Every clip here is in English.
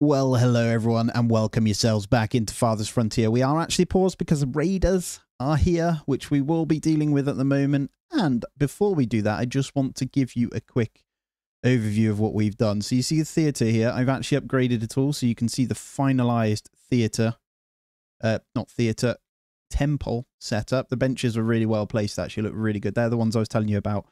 Well, hello everyone, and welcome yourselves back into Farthest Frontier. We are actually paused because the raiders are here, which we will be dealing with at the moment. And before we do that, I just want to give you a quick overview of what we've done. So you see the theatre here. I've actually upgraded it all, so you can see the finalised theatre, temple setup. The benches are really well placed, actually look really good. They're the ones I was telling you about.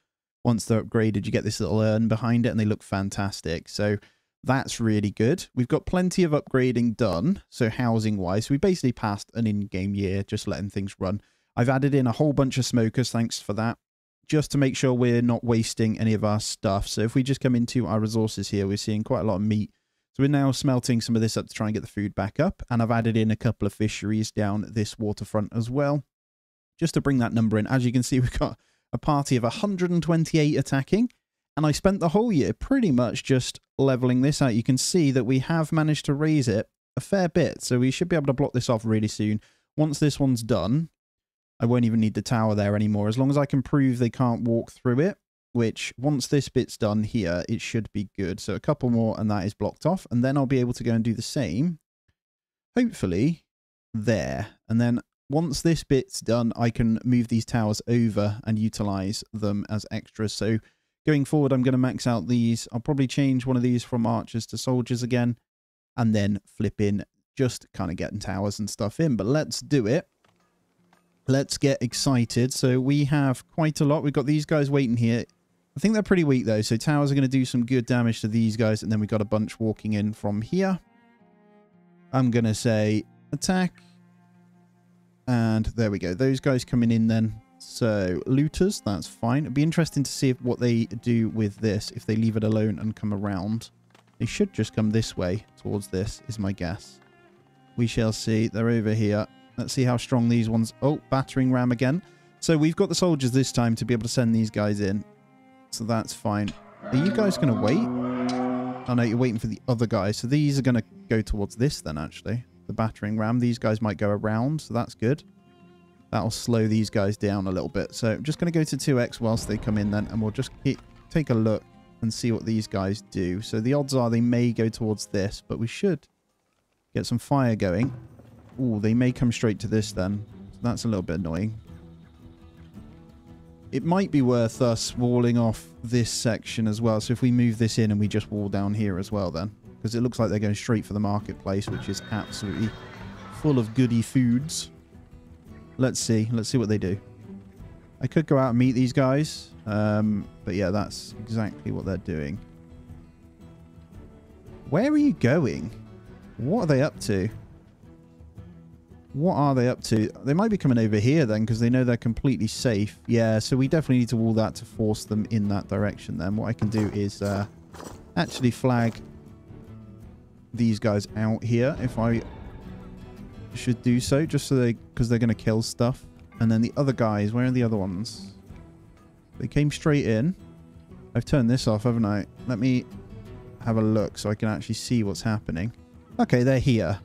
Once they're upgraded, you get this little urn behind it, and they look fantastic. So that's really good. We've got plenty of upgrading done, so housing-wise. We basically passed an in-game year, just letting things run. I've added in a whole bunch of smokers, thanks for that, just to make sure we're not wasting any of our stuff. So if we just come into our resources here, we're seeing quite a lot of meat. So we're now smelting some of this up to try and get the food back up. And I've added in a couple of fisheries down this waterfront as well, just to bring that number in. As you can see, we've got a party of 128 attacking. And I spent the whole year pretty much just leveling this out. You can see that we have managed to raise it a fair bit. So we should be able to block this off really soon. Once this one's done, I won't even need the tower there anymore. As long as I can prove they can't walk through it, which once this bit's done here, it should be good. So a couple more and that is blocked off. And then I'll be able to go and do the same, hopefully, there. And then once this bit's done, I can move these towers over and utilize them as extras. So going forward, I'm going to max out these. I'll probably change one of these from archers to soldiers again, and then flip in, just kind of getting towers and stuff in. But let's do it. Let's get excited. So we have quite a lot. We've got these guys waiting here. I think they're pretty weak, though. So towers are going to do some good damage to these guys. And then we've got a bunch walking in from here. I'm going to say attack. And there we go. Those guys coming in then. So, looters, that's fine. It'd be interesting to see what they do with this, if they leave it alone and come around. They should just come this way, towards this, is my guess. We shall see. They're over here. Let's see how strong these ones... Oh, battering ram again. So, we've got the soldiers this time to be able to send these guys in. So, that's fine. Are you guys going to wait? Oh, no, you're waiting for the other guys. So, these are going to go towards this then, actually. The battering ram. These guys might go around, so that's good. That'll slow these guys down a little bit. So I'm just going to go to 2x whilst they come in then. And we'll just take a look and see what these guys do. So the odds are they may go towards this. But we should get some fire going. Ooh, they may come straight to this then. So that's a little bit annoying. It might be worth us walling off this section as well. So if we move this in and we just wall down here as well then. Because it looks like they're going straight for the marketplace, which is absolutely full of goody foods. Let's see what they do. I could go out and meet these guys. But yeah, that's exactly what they're doing. Where are you going? What are they up to? What are they up to? They might be coming over here then, because they know they're completely safe. Yeah, so we definitely need to wall that to force them in that direction then. What I can do is actually flag these guys out here if I should do so, just so because they're going to kill stuff. And then the other guys, where are the other ones? They came straight in. I've turned this off, haven't I? Let me have a look so I can actually see what's happening. Okay, they're here.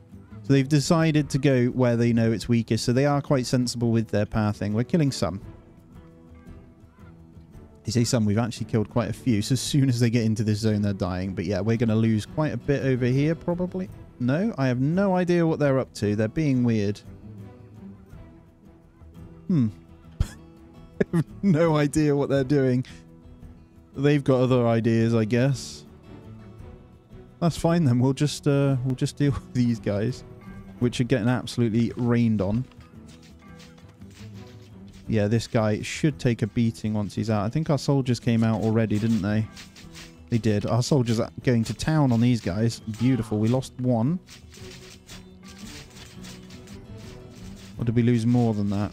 So they've decided to go where they know it's weakest. So they are quite sensible with their pathing. We're killing some. They say some. We've actually killed quite a few. So as soon as they get into this zone, they're dying. But yeah, we're going to lose quite a bit over here, probably. No, I have no idea what they're up to. They're being weird. I have no idea what they're doing. They've got other ideas, I guess. That's fine then. We'll just deal with these guys, which are getting absolutely rained on. Yeah, this guy should take a beating once he's out. I think our soldiers came out already, didn't they? They did. Our soldiers are going to town on these guys. Beautiful. We lost one. Or did we lose more than that?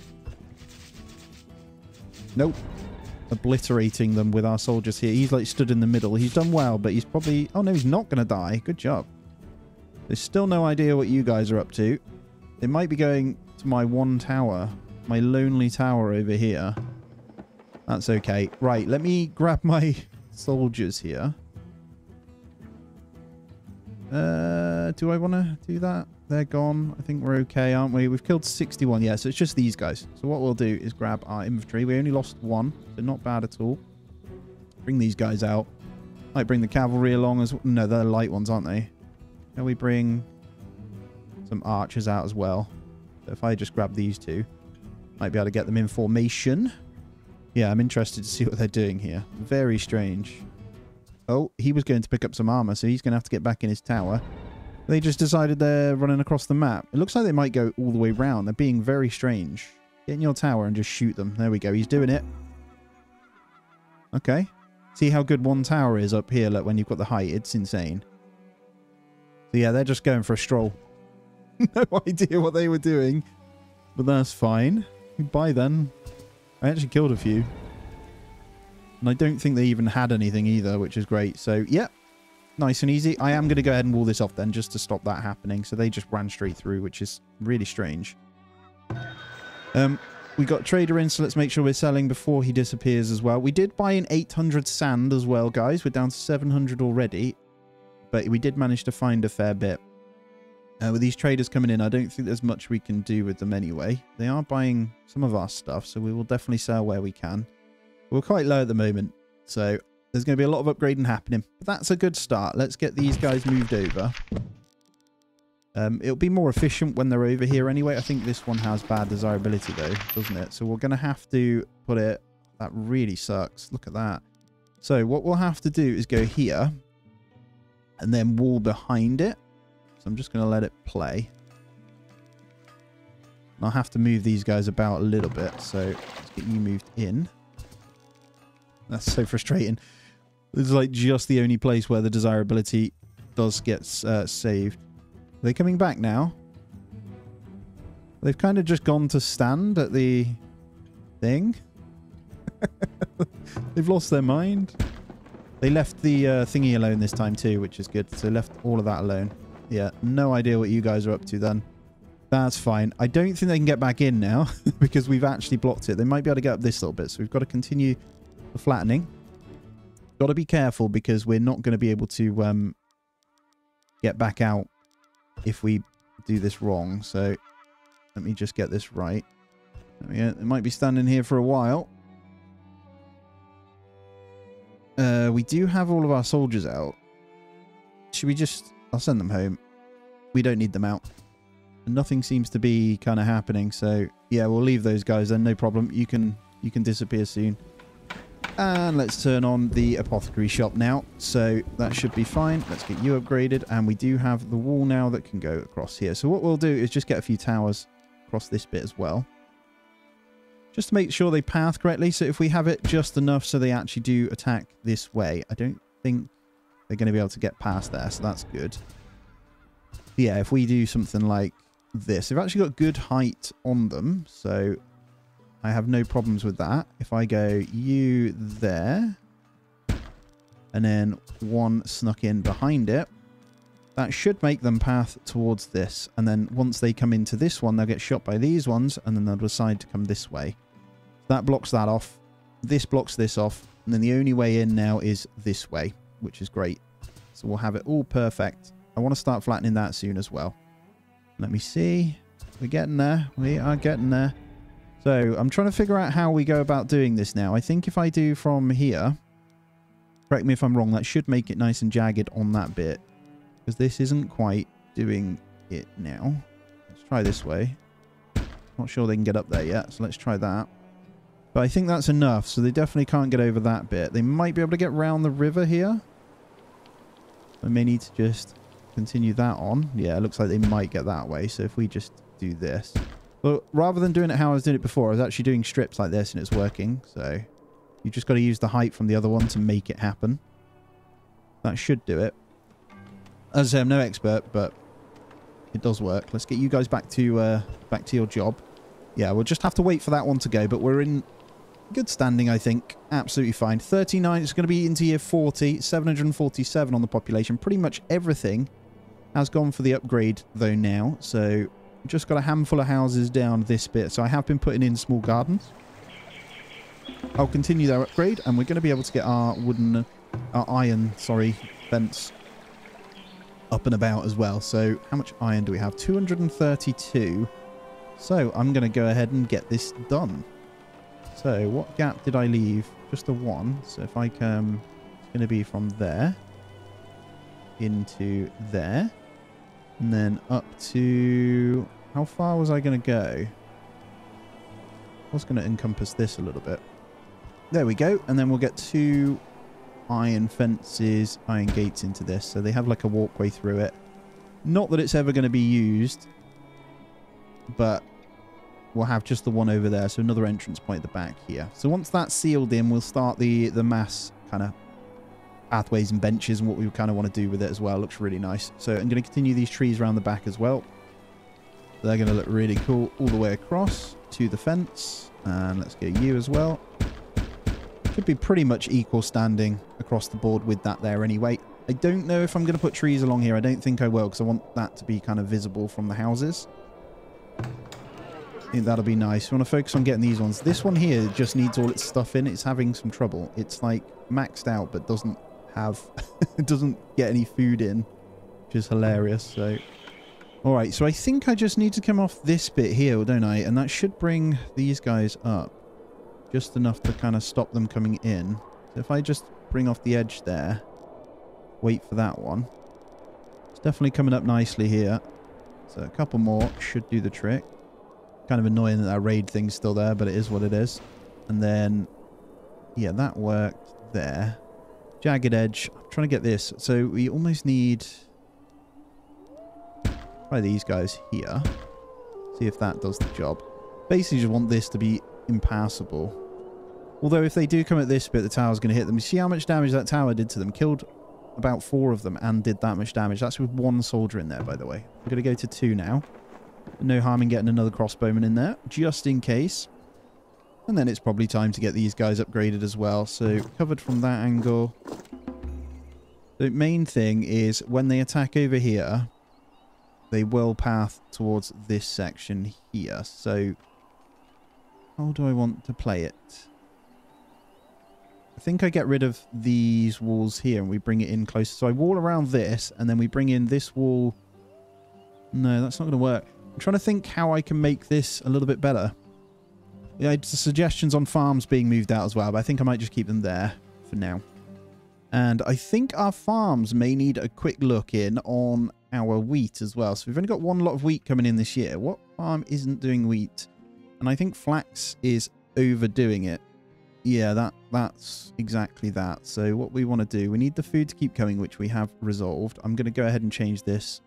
Nope. Obliterating them with our soldiers here. He's like stood in the middle. He's done well, but he's probably... Oh no, he's not going to die. Good job. There's still no idea what you guys are up to. They might be going to my one tower. My lonely tower over here. That's okay. Right, let me grab my soldiers here. Do I want to do that? They're gone. I think we're okay, aren't we? We've killed 61. Yeah, so it's just these guys. So what we'll do is grab our infantry. We only lost one, so not bad at all. Bring these guys out. Might bring the cavalry along as well. No, they're light ones, aren't they? Can we bring some archers out as well? So if I just grab these two, might be able to get them in formation. Yeah, I'm interested to see what they're doing here. Very strange. Oh, he was going to pick up some armor, so he's going to have to get back in his tower. They just decided they're running across the map. It looks like they might go all the way round. They're being very strange. Get in your tower and just shoot them. There we go. He's doing it. Okay. See how good one tower is up here, like when you've got the height. It's insane. So yeah, they're just going for a stroll. No idea what they were doing, but that's fine. Goodbye then. I actually killed a few. And I don't think they even had anything either, which is great. So, yeah. Nice and easy. I am going to go ahead and wall this off then, just to stop that happening. So they just ran straight through, which is really strange. We got trader in, so let's make sure we're selling before he disappears as well. We did buy in 800 sand as well, guys. We're down to 700 already. But we did manage to find a fair bit. With these traders coming in, I don't think there's much we can do with them anyway. They are buying some of our stuff, so we will definitely sell where we can. We're quite low at the moment, so there's going to be a lot of upgrading happening. But that's a good start. Let's get these guys moved over. It'll be more efficient when they're over here anyway. I think this one has bad desirability though, doesn't it? So we're going to have to put it... That really sucks. Look at that. So what we'll have to do is go here and then wall behind it. So I'm just going to let it play. And I'll have to move these guys about a little bit. So let's get you moved in. That's so frustrating. This is like just the only place where the desirability does get saved. Are they coming back now? They've kind of just gone to stand at the thing. They've lost their mind. They left the thingy alone this time too, which is good. So they left all of that alone. Yeah, no idea what you guys are up to then. That's fine. I don't think they can get back in now because we've actually blocked it. They might be able to get up this little bit. So we've got to continue the flattening. Got to be careful because we're not going to be able to get back out if we do this wrong. So let me just get this right. Yeah, they might be standing here for a while. We do have all of our soldiers out. Should we just... I'll send them home. We don't need them out. And nothing seems to be kind of happening. So, yeah, we'll leave those guys then. No problem. You can disappear soon. And let's turn on the apothecary shop now. So that should be fine. Let's get you upgraded. And we do have the wall now that can go across here. So what we'll do is just get a few towers across this bit as well. Just to make sure they path correctly. So if we have it just enough so they actually do attack this way, I don't think they're going to be able to get past there. So that's good. Yeah, if we do something like this, they've actually got good height on them. So I have no problems with that. If I go you there and then one snuck in behind it, that should make them path towards this. And then once they come into this one, they'll get shot by these ones and then they'll decide to come this way. That blocks that off. This blocks this off. And then the only way in now is this way, which is great. So we'll have it all perfect. I want to start flattening that soon as well. Let me see. We're getting there. We are getting there. So I'm trying to figure out how we go about doing this now. I think if I do from here, correct me if I'm wrong, that should make it nice and jagged on that bit. Because this isn't quite doing it now. Let's try this way. Not sure they can get up there yet, so let's try that. But I think that's enough, so they definitely can't get over that bit. They might be able to get round the river here. I may need to just continue that on. Yeah, it looks like they might get that way. So if we just do this. Well, rather than doing it how I was doing it before, I was actually doing strips like this and it's working. So you just got to use the height from the other one to make it happen. That should do it. As I say, I'm no expert, but it does work. Let's get you guys back to your job. Yeah, we'll just have to wait for that one to go, but we're in good standing, I think. Absolutely fine. 39, it's going to be into year 40. 747 on the population. Pretty much everything has gone for the upgrade, though, now. So, just got a handful of houses down this bit. So, I have been putting in small gardens. I'll continue their upgrade, and we're going to be able to get our iron fence up and about as well. So, how much iron do we have? 232. So, I'm going to go ahead and get this done. So, what gap did I leave? Just the one. So, if I come... It's going to be from there into there. And then up to... How far was I going to go? I was going to encompass this a little bit. There we go. And then we'll get 2 iron fences, iron gates into this. So they have like a walkway through it. Not that it's ever going to be used, but we'll have just the one over there. So another entrance point at the back here. So once that's sealed in, we'll start the mass kind of pathways and benches and what we kind of want to do with it as well. Looks really nice. So I'm going to continue these trees around the back as well. They're going to look really cool all the way across to the fence. And let's go you as well. Should be pretty much equal standing across the board with that there anyway. I don't know if I'm going to put trees along here. I don't think I will because I want that to be kind of visible from the houses. I think that'll be nice. We want to focus on getting these ones. This one here just needs all its stuff in. It's having some trouble. It's like maxed out but doesn't have... it doesn't get any food in, which is hilarious. So, alright, so I think I just need to come off this bit here, don't I? And that should bring these guys up. Just enough to kind of stop them coming in. So if I just bring off the edge there, wait for that one. It's definitely coming up nicely here. So a couple more should do the trick. Kind of annoying that that raid thing's still there, but it is what it is. And then, yeah, that worked there. Jagged edge. I'm trying to get this. So we almost need... try these guys here. See if that does the job. Basically just want this to be impassable. Although if they do come at this bit, the tower's going to hit them. You see how much damage that tower did to them? Killed about 4 of them and did that much damage. That's with 1 soldier in there, by the way. We're going to go to 2 now. No harm in getting another crossbowman in there, just in case. And then it's probably time to get these guys upgraded as well. So covered from that angle. The main thing is when they attack over here, they will path towards this section here. So how do I want to play it? I think I get rid of these walls here and we bring it in closer. So I wall around this and then we bring in this wall. No, that's not going to work. I'm trying to think how I can make this a little bit better. Yeah, it's the suggestions on farms being moved out as well, but I think I might just keep them there for now. And I think our farms may need a quick look in on our wheat as well. So we've only got 1 lot of wheat coming in this year. What farm isn't doing wheat? And I think flax is overdoing it. Yeah, that's exactly that. So what we want to do, we need the food to keep coming, which we have resolved. I'm going to go ahead and change this.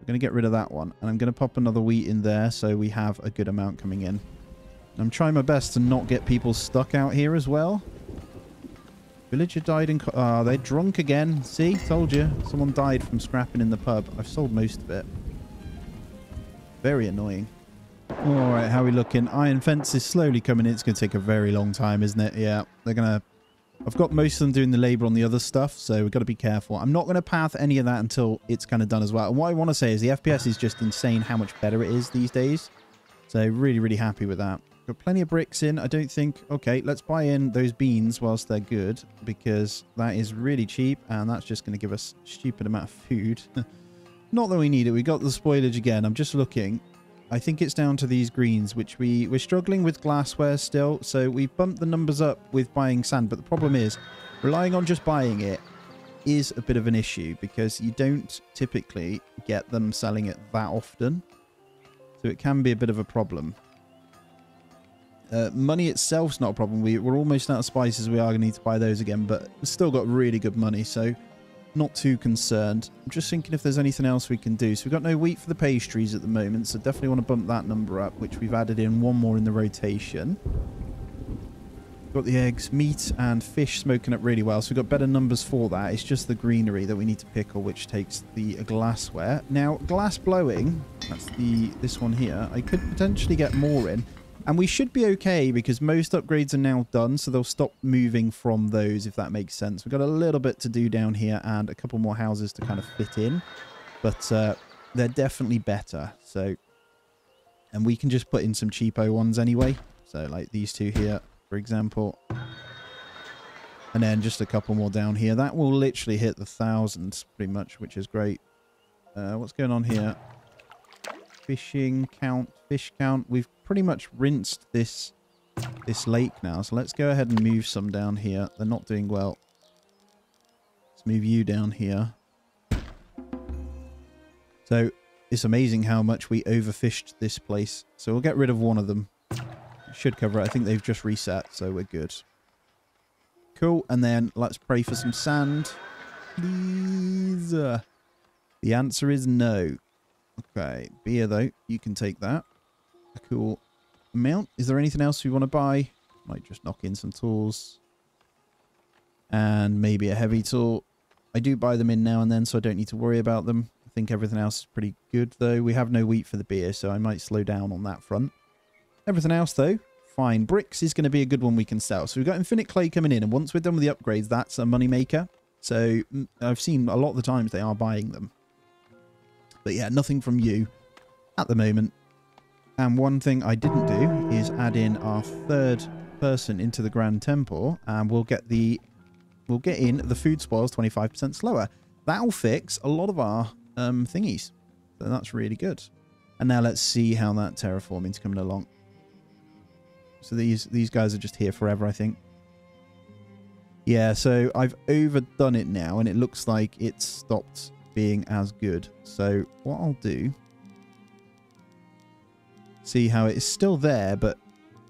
We're going to get rid of that one. And I'm going to pop another wheat in there so we have a good amount coming in. I'm trying my best to not get people stuck out here as well. Villager died in... oh, they're drunk again. See? Told you. Someone died from scrapping in the pub. I've sold most of it. Very annoying. Alright, how are we looking? Iron fence is slowly coming in. It's going to take a very long time, isn't it? Yeah, they're going to... I've got most of them doing the labour on the other stuff, so we've got to be careful. I'm not going to path any of that until it's kind of done as well. And what I want to say is the FPS is just insane how much better it is these days. So really, really happy with that. Got plenty of bricks in. I don't think... Okay, let's buy in those beans whilst they're good, because that is really cheap, and that's just going to give us a stupid amount of food. Not that we need it. We got the spoilage again. I'm just looking. I think it's down to these greens, which we're struggling with glassware still. So we've bumped the numbers up with buying sand. But the problem is, relying on just buying it is a bit of an issue because you don't typically get them selling it that often. So it can be a bit of a problem. Money itself's not a problem. We're almost out of spices. We are going to need to buy those again. But we've still got really good money. So not too concerned. I'm just thinking if there's anything else we can do. So we've got no wheat for the pastries at the moment, so definitely want to bump that number up, which we've added in 1 more in the rotation. Got the eggs, meat and fish smoking up really well, so we've got better numbers for that. It's just the greenery that we need to pickle, which takes the glassware. Now, glass blowing, that's this one here, I could potentially get more in. And we should be okay because most upgrades are now done, so they'll stop moving from those, if that makes sense. We've got a little bit to do down here and a couple more houses to kind of fit in. But they're definitely better. So, and we can just put in some cheapo ones anyway. So like these 2 here, for example. And then just a couple more down here. That will literally hit the thousands pretty much, which is great. What's going on here? Fishing count, fish count. We've pretty much rinsed this lake now, so let's go ahead and move some down here. They're not doing well. Let's move you down here. So So it's amazing how much we overfished this place. So we'll get rid of one of them. It should cover it. I think they've just reset, so we're good. Cool. And then let's pray for some sand. Please. The answer is no. Okay. Beer, though. You can take that. A cool amount. Is there anything else we want to buy? Might just knock in some tools. And maybe a heavy tool. I do buy them in now and then, so I don't need to worry about them. I think everything else is pretty good, though. We have no wheat for the beer, so I might slow down on that front. Everything else, though, fine. Bricks is going to be a good one we can sell. So we've got infinite clay coming in, and once we're done with the upgrades, that's a money maker. So I've seen a lot of the times they are buying them. But yeah, nothing from you at the moment. And one thing I didn't do is add in our third person into the Grand Temple, and we'll get in the food spoils 25% slower. That'll fix a lot of our thingies. So that's really good. And now let's see how that terraforming's coming along. So these guys are just here forever, I think. Yeah, so I've overdone it now, and it looks like it's stopped being as good. So what I'll do... See how it's still there, but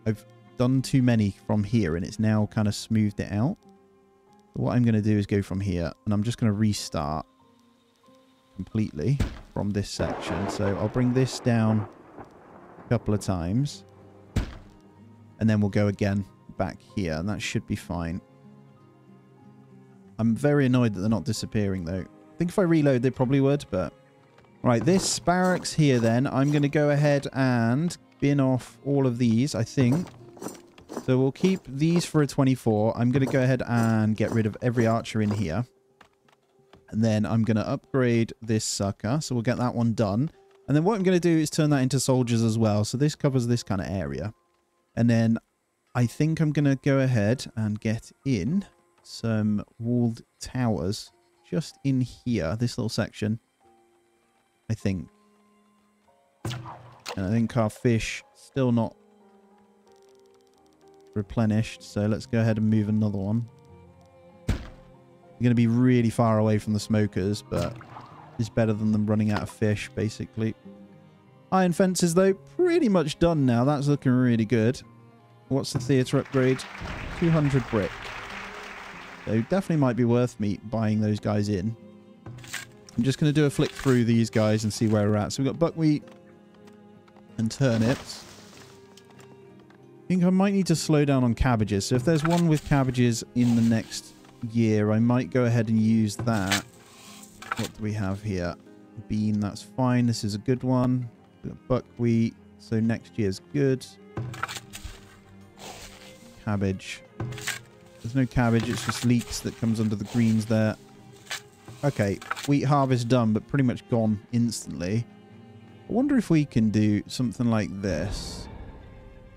I've done too many from here, and it's now kind of smoothed it out. So what I'm going to do is go from here, and I'm just going to restart completely from this section. So I'll bring this down a couple of times, and then we'll go again back here, and that should be fine. I'm very annoyed that they're not disappearing, though. I think if I reload, they probably would, but... Right, this barracks here, then, I'm going to go ahead and bin off all of these, I think. So we'll keep these for a 24. I'm going to go ahead and get rid of every archer in here. And then I'm going to upgrade this sucker, so we'll get that one done. And then what I'm going to do is turn that into soldiers as well. So this covers this kind of area. And then I think I'm going to go ahead and get in some walled towers just in here, this little section. I think. And I think our fish still not replenished, so let's go ahead and move another one. We're going to be really far away from the smokers, but it's better than them running out of fish, basically. Iron fences, though, pretty much done now. That's looking really good. What's the theatre upgrade? 200 brick. So definitely might be worth me buying those guys in. I'm just going to do a flick through these guys and see where we're at. So we've got buckwheat and turnips. I think I might need to slow down on cabbages. So if there's one with cabbages in the next year, I might go ahead and use that. What do we have here? Bean, that's fine. This is a good one. We've got buckwheat, so next year's good. Cabbage. There's no cabbage, it's just leeks that comes under the greens there. Okay, wheat harvest done, but pretty much gone instantly. I wonder if we can do something like this.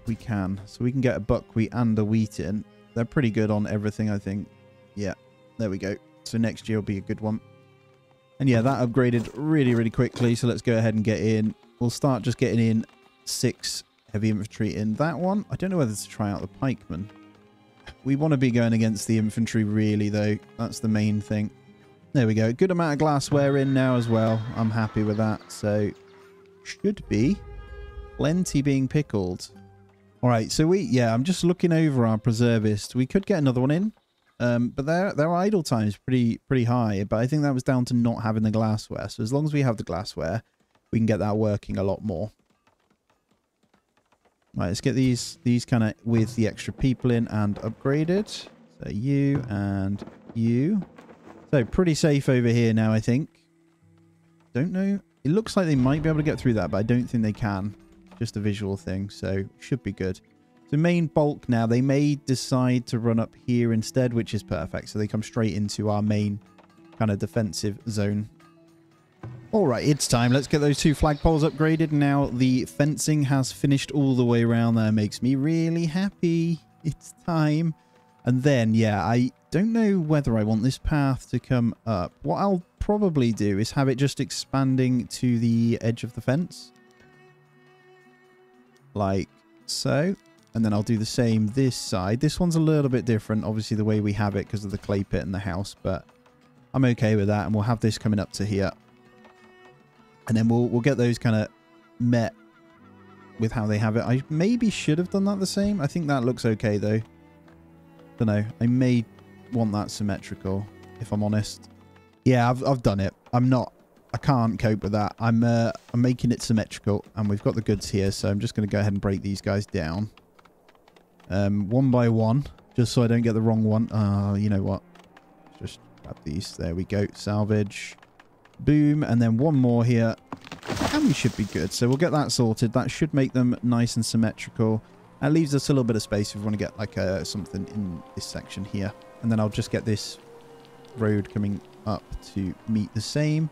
We can. So we can get a buckwheat and a wheat in. They're pretty good on everything, I think. Yeah, there we go. So next year will be a good one. And yeah, that upgraded really, really quickly. So let's go ahead and get in. We'll start just getting in 6 heavy infantry in that one. I don't know whether to try out the pikemen. We want to be going against the infantry, really, though. That's the main thing. There we go. Good amount of glassware in now as well. I'm happy with that. So, should be plenty being pickled. All right. So, I'm just looking over our preservist. We could get another one in. But their idle time is pretty high. But I think that was down to not having the glassware. So, as long as we have the glassware, we can get that working a lot more. Right. Let's get these kind of with the extra people in and upgraded. So, you and you. So, pretty safe over here now, I think. Don't know. It looks like they might be able to get through that, but I don't think they can. Just a visual thing, so should be good. So, main bulk now. They may decide to run up here instead, which is perfect. So, they come straight into our main kind of defensive zone. All right, it's time. Let's get those 2 flagpoles upgraded. Now, the fencing has finished all the way around there. Makes me really happy. It's time. And then, yeah, I don't know whether I want this path to come up. What I'll probably do is have it just expanding to the edge of the fence. Like so. And then I'll do the same this side. This one's a little bit different, obviously, the way we have it because of the clay pit and the house. But I'm okay with that. And we'll have this coming up to here. And then we'll get those kind of met with how they have it. I maybe should have done that the same. I think that looks okay though. Don't know. I may want that symmetrical, if I'm honest. Yeah, I've done it. I can't cope with that. I'm making it symmetrical, and we've got the goods here, so I'm just going to go ahead and break these guys down. One by one, just so I don't get the wrong one. You know what? Just grab these. There we go. Salvage. Boom. And then one more here. And we should be good. So we'll get that sorted. That should make them nice and symmetrical. That leaves us a little bit of space if we want to get like something in this section here. And then I'll just get this road coming up to meet the same.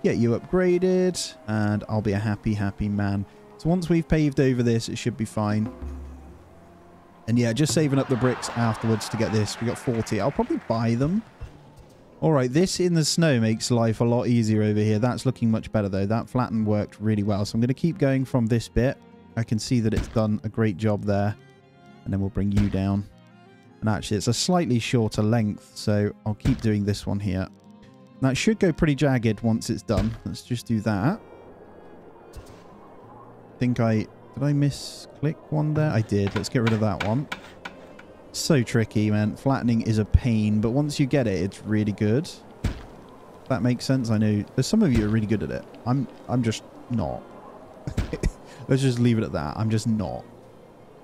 Get you upgraded, and I'll be a happy, happy man. So once we've paved over this, it should be fine. And yeah, just saving up the bricks afterwards to get this. We got 40. I'll probably buy them. All right, this in the snow makes life a lot easier over here. That's looking much better, though. That flatten worked really well. So I'm going to keep going from this bit. I can see that it's done a great job there. And then we'll bring you down. And actually, it's a slightly shorter length, so I'll keep doing this one here. That should go pretty jagged once it's done. Let's just do that. Did I misclick one there? I did. Let's get rid of that one. So tricky, man. Flattening is a pain, but once you get it, it's really good. That makes sense. I know there's some of you who are really good at it. I'm just not. Let's just leave it at that. I'm just not.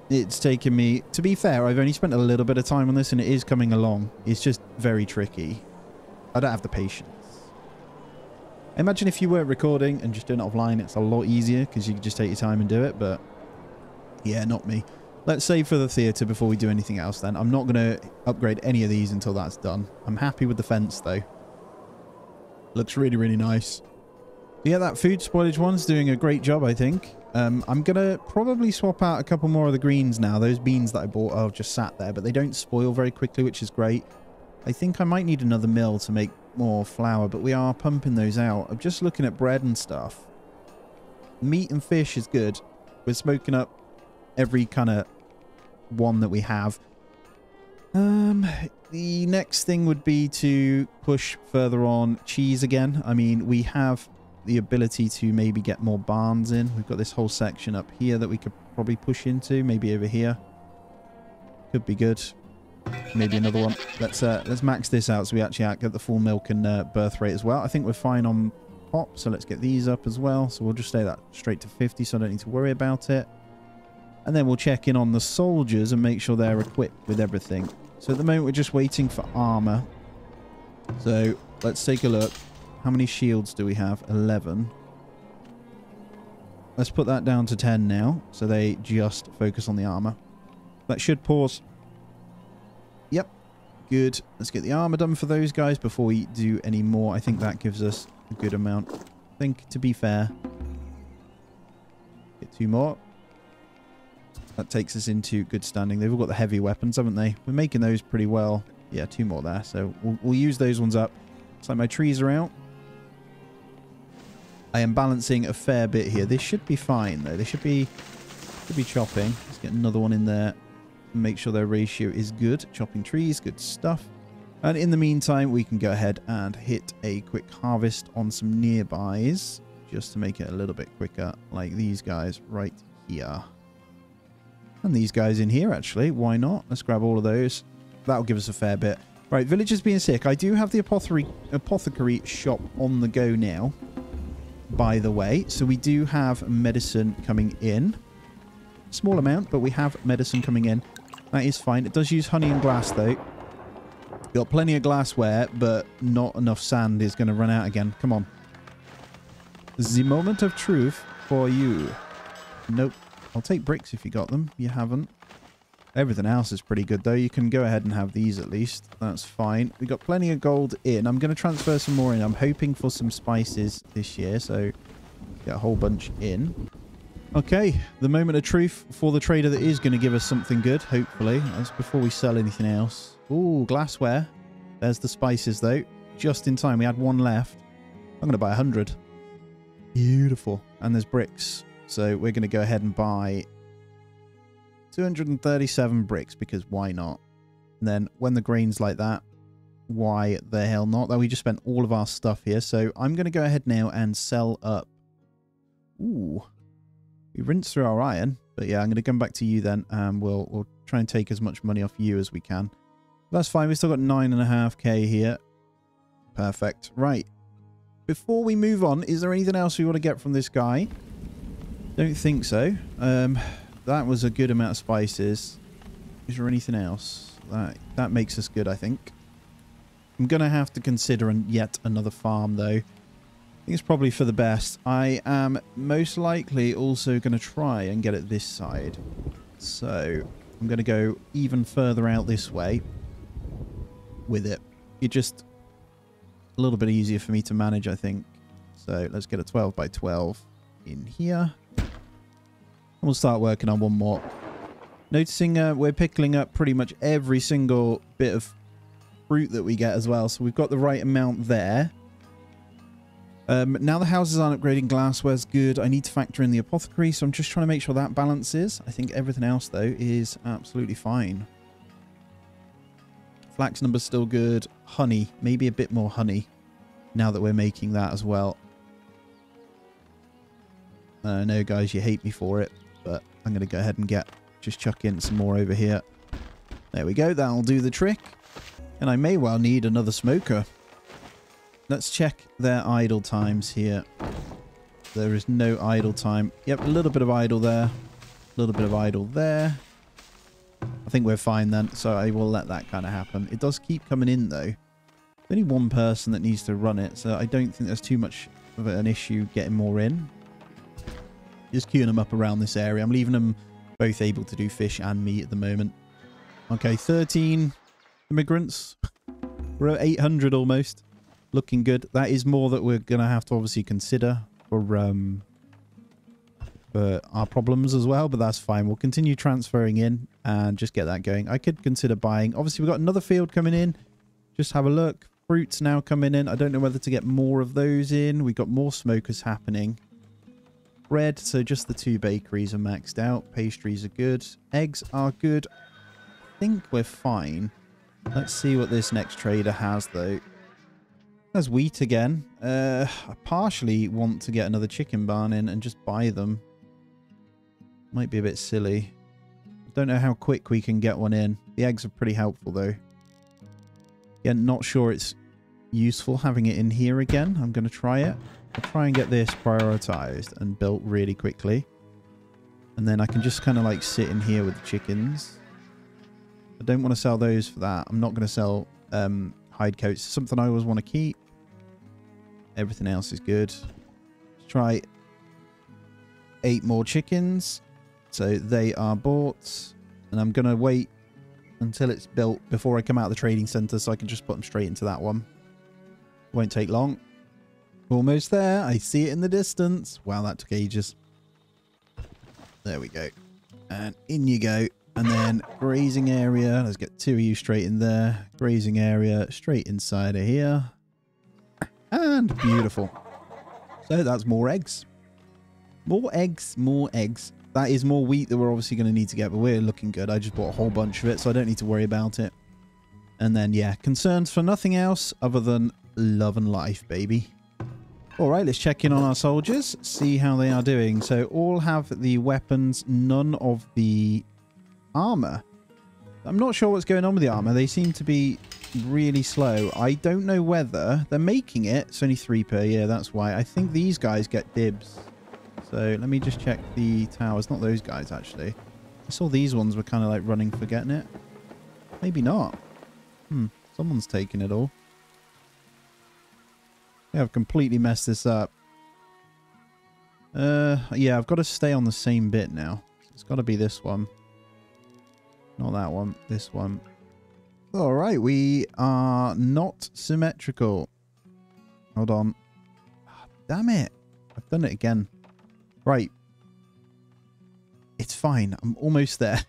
It's taken me, to be fair, I've only spent a little bit of time on this and it is coming along. It's just very tricky. I don't have the patience. I imagine if you weren't recording and just doing it offline, it's a lot easier because you can just take your time and do it. But yeah, not me. Let's save for the theatre before we do anything else then. I'm not going to upgrade any of these until that's done. I'm happy with the fence though. Looks really, really nice. Yeah, that food spoilage one's doing a great job, I think. I'm going to probably swap out a couple more of the greens now. Those beans that I bought are just sat there, but they don't spoil very quickly, which is great. I think I might need another mill to make more flour, but we are pumping those out. I'm just looking at bread and stuff. Meat and fish is good. We're smoking up every kind of one that we have. The next thing would be to push further on cheese again. I mean, we have the ability to maybe get more barns in. We've got this whole section up here that we could probably push into. Maybe over here. Could be good. Maybe another one. Let's max this out so we actually get the full milk and birth rate as well. I think we're fine on pop, so let's get these up as well. So we'll just stay that straight to 50 so I don't need to worry about it. And then we'll check in on the soldiers and make sure they're equipped with everything. So at the moment we're just waiting for armor. So let's take a look. How many shields do we have? 11. Let's put that down to 10 now so they just focus on the armor. That should pause. Yep, good. Let's get the armor done for those guys before we do any more. I think that gives us a good amount. I think, to be fair, get 2 more. That takes us into good standing. They've all got the heavy weapons, haven't they? We're making those pretty well. Yeah, 2 more there. So we'll use those ones up. Looks like my trees are out. I am balancing a fair bit here. This should be fine, though. They should be chopping. Let's get another one in there. Make sure their ratio is good. Chopping trees, good stuff. And in the meantime, we can go ahead and hit a quick harvest on some nearbys, just to make it a little bit quicker, like these guys right here. And these guys in here, actually. Why not? Let's grab all of those. That'll give us a fair bit. Right, villagers being sick. I do have the apothecary shop on the go now, by the way. So we do have medicine coming in. Small amount, but we have medicine coming in. That is fine. It does use honey and glass, though. Got plenty of glassware, but not enough sand is going to run out again. Come on. The moment of truth for you. Nope. I'll take bricks if you got them. You haven't. Everything else is pretty good, though. You can go ahead and have these at least. That's fine. We got plenty of gold in. I'm going to transfer some more in. I'm hoping for some spices this year, so get a whole bunch in. Okay, the moment of truth for the trader that is going to give us something good, hopefully. That's before we sell anything else. Ooh, glassware. There's the spices, though. Just in time. We had 1 left. I'm going to buy 100. Beautiful. And there's bricks. So we're going to go ahead and buy 237 bricks, because why not? And then when the grain's like that, why the hell not. Though we just spent all of our stuff here. So I'm going to go ahead now and sell up. Ooh. We rinsed through our iron. But yeah, I'm going to come back to you then. And we'll try and take as much money off you as we can. That's fine. We've still got 9.5k here. Perfect. Right. Before we move on, is there anything else we want to get from this guy? Don't think so. That was a good amount of spices. Is there anything else? That makes us good, I think. I'm going to have to consider yet another farm, though. I think it's probably for the best. I am most likely also going to try and get it this side. So I'm going to go even further out this way with it. It's just a little bit easier for me to manage, I think. So let's get a 12 by 12 in here. And we'll start working on one more. Noticing we're pickling up pretty much every single bit of fruit that we get as well. So we've got the right amount there. Now the houses aren't upgrading, glassware's good. I need to factor in the apothecary, so I'm just trying to make sure that balances. I think everything else, though, is absolutely fine. Flax number's still good. Honey, maybe a bit more honey now that we're making that as well. I know, guys, you hate me for it, but I'm going to go ahead and just chuck in some more over here. There we go. That'll do the trick. And I may well need another smoker. Let's check their idle times here. There is no idle time. Yep, a little bit of idle there. A little bit of idle there. I think we're fine then, so I will let that kind of happen. It does keep coming in, though. There's only one person that needs to run it, so I don't think there's too much of an issue getting more in. Just queuing them up around this area. I'm leaving them both able to do fish and meat at the moment. Okay, 13 immigrants. We're at 800 almost. Looking good. That is more that we're going to have to obviously consider for our problems as well, but that's fine. We'll continue transferring in and just get that going. I could consider buying. Obviously, we've got another field coming in. Just have a look. Fruits now coming in. I don't know whether to get more of those in. We've got more smokers happening. Bread, so just the 2 bakeries are maxed out. Pastries are good. Eggs are good. I think we're fine. Let's see what this next trader has, though. There's wheat again. I partially want to get another chicken barn in and just buy them. Might be a bit silly. Don't know how quick we can get one in. The eggs are pretty helpful, though. Again, not sure it's useful having it in here again. I'm going to try it. I'll try and get this prioritized and built really quickly. And then I can just kind of like sit in here with the chickens. I don't want to sell those for that. I'm not going to sell hide coats. Something I always want to keep. Everything else is good. Let's try 8 more chickens. So they are bought. And I'm going to wait until it's built before I come out of the trading center so I can just put them straight into that one. Won't take long. Almost there. I see it in the distance. Wow, that took ages. There we go. And in you go. And then grazing area. Let's get 2 of you straight in there. Grazing area straight inside of here. And beautiful. So that's more eggs. More eggs, more eggs. That is more wheat that we're obviously going to need to get, but we're looking good. I just bought a whole bunch of it, so I don't need to worry about it. And then, yeah, concerns for nothing else other than love and life, baby. All right, let's check in on our soldiers, see how they are doing. So all have the weapons, none of the armor. I'm not sure what's going on with the armor. They seem to be really slow. I don't know whether they're making it. It's only 3 per year. That's why. I think these guys get dibs. So let me just check the towers. Not those guys, actually. I saw these ones were kind of like running for getting it. Maybe not. Someone's taking it all. Yeah, I've completely messed this up. Yeah, I've got to stay on the same bit now. It's got to be this one. Not that one. This one. All right, we are not symmetrical. Hold on. Oh, damn it. I've done it again. Right. It's fine. I'm almost there.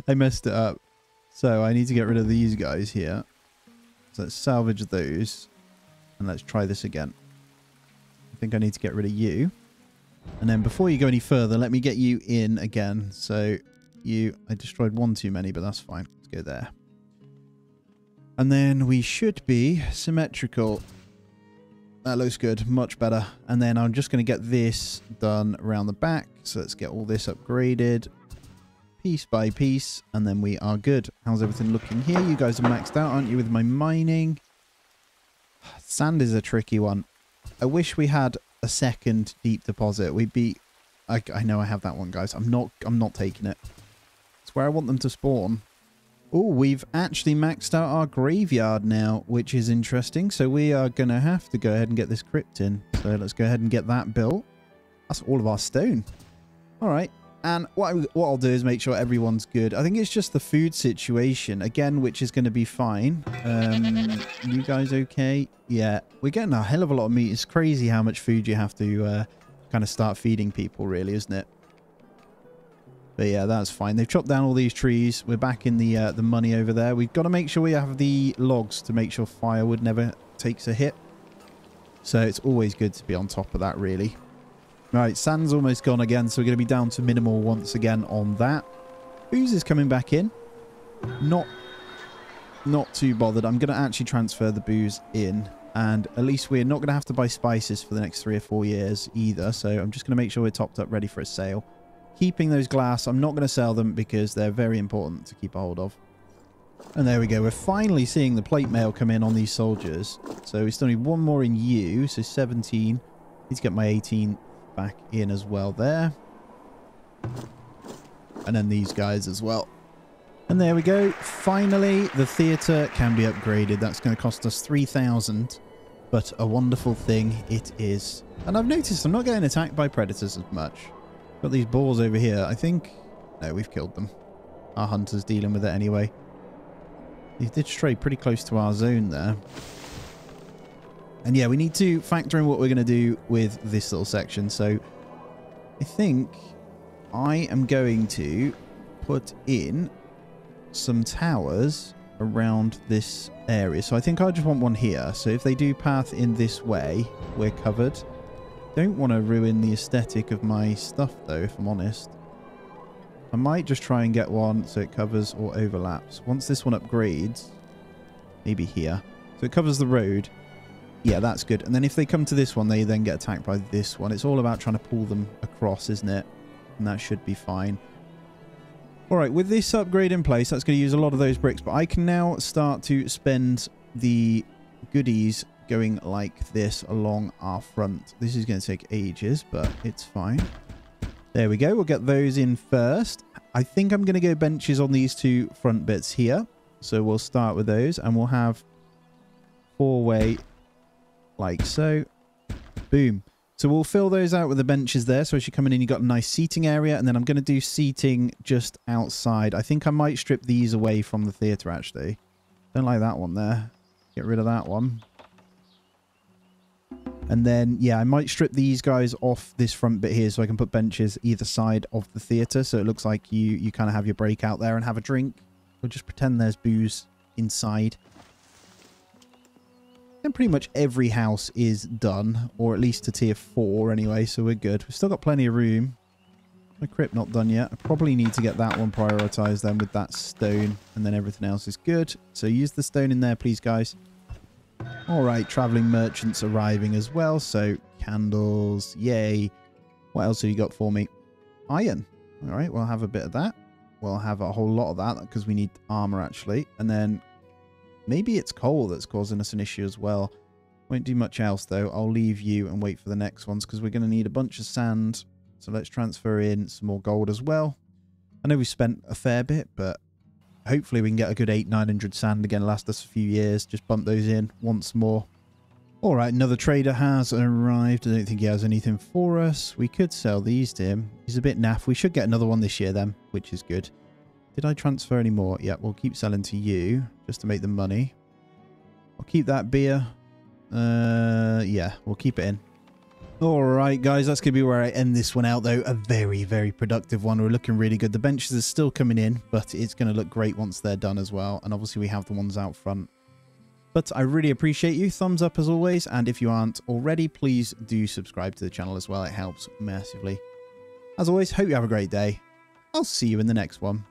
I messed it up. So I need to get rid of these guys here. So let's salvage those. And let's try this again. I think I need to get rid of you. And then before you go any further, let me get you in again. So I destroyed 1 too many, but that's fine. Let's go there. And then we should be symmetrical. That looks good. Much better. And then I'm just going to get this done around the back. So let's get all this upgraded piece by piece. And then we are good. How's everything looking here? You guys are maxed out, aren't you, with my mining? Sand is a tricky one. I wish we had a second deep deposit. We'd be... I know I have that one, guys. I'm not taking it. It's where I want them to spawn. Oh, we've actually maxed out our graveyard now, which is interesting. So we are going to have to go ahead and get this crypt in. So let's go ahead and get that built. That's all of our stone. All right. And what I'll do is make sure everyone's good. I think it's just the food situation, again, which is going to be fine. You guys okay? Yeah. We're getting a hell of a lot of meat. It's crazy how much food you have to kind of start feeding people, really, isn't it? But yeah, that's fine. They've chopped down all these trees. We're back in the money over there. We've got to make sure we have the logs to make sure firewood never takes a hit. So it's always good to be on top of that, really. Right, sand's almost gone again, so we're going to be down to minimal once again on that. Booze is coming back in. Not too bothered. I'm going to actually transfer the booze in. And at least we're not going to have to buy spices for the next 3 or 4 years either. So I'm just going to make sure we're topped up, ready for a sale. Keeping those glass, I'm not going to sell them because they're very important to keep a hold of. And there we go. We're finally seeing the plate mail come in on these soldiers. So we still need one more in you. So 17. Need to get my 18 back in as well there. And then these guys as well. And there we go. Finally, the theatre can be upgraded. That's going to cost us 3,000. But a wonderful thing it is. And I've noticed I'm not getting attacked by predators as much. Got these boars over here. I think... No, we've killed them. Our hunter's dealing with it anyway. They did stray pretty close to our zone there. And yeah, we need to factor in what we're going to do with this little section. So I think I am going to put in some towers around this area. So I think I just want one here. So if they do path in this way, we're covered. Don't want to ruin the aesthetic of my stuff though, if I'm honest. I might just try and get one so it covers or overlaps. Once this one upgrades, maybe here. So it covers the road. Yeah, that's good. And then if they come to this one, they then get attacked by this one. It's all about trying to pull them across, isn't it? And that should be fine. All right, with this upgrade in place, that's going to use a lot of those bricks. But I can now start to spend the goodies going like this along our front. This is going to take ages, but it's fine. There we go. We'll get those in first. I think I'm going to go benches on these two front bits here. So we'll start with those and we'll have 4-way like so. Boom. So we'll fill those out with the benches there. So as you're coming in, you've got a nice seating area. And then I'm going to do seating just outside. I think I might strip these away from the theatre, actually. Don't like that one there. Get rid of that one. And then, yeah, I might strip these guys off this front bit here so I can put benches either side of the theatre. So it looks like you kind of have your break out there and have a drink. We'll just pretend there's booze inside. And pretty much every house is done, or at least to tier 4 anyway, so we're good. We've still got plenty of room. My crypt not done yet. I probably need to get that one prioritized then with that stone, and then everything else is good. So use the stone in there, please, guys. All right, traveling merchants arriving as well. So candles, yay. What else have you got for me? Iron. All right, we'll have a bit of that. We'll have a whole lot of that because we need armor, actually. And then maybe it's coal that's causing us an issue as well. Won't do much else, though. I'll leave you and wait for the next ones because we're going to need a bunch of sand. So let's transfer in some more gold as well. I know we spent a fair bit, but hopefully we can get a good 800-900 sand again, last us a few years. Just bump those in once more. All right, another trader has arrived. I don't think he has anything for us. We could sell these to him. He's a bit naff. We should get another one this year then, which is good. Did I transfer any more? Yeah, we'll keep selling to you just to make the money. I'll keep that beer. Yeah, we'll keep it in. All right, guys, that's going to be where I end this one out, though. A very, very productive one. We're looking really good. The benches are still coming in, but it's going to look great once they're done as well. And obviously, we have the ones out front. But I really appreciate you. Thumbs up as always. And if you aren't already, please do subscribe to the channel as well. It helps massively. As always, hope you have a great day. I'll see you in the next one.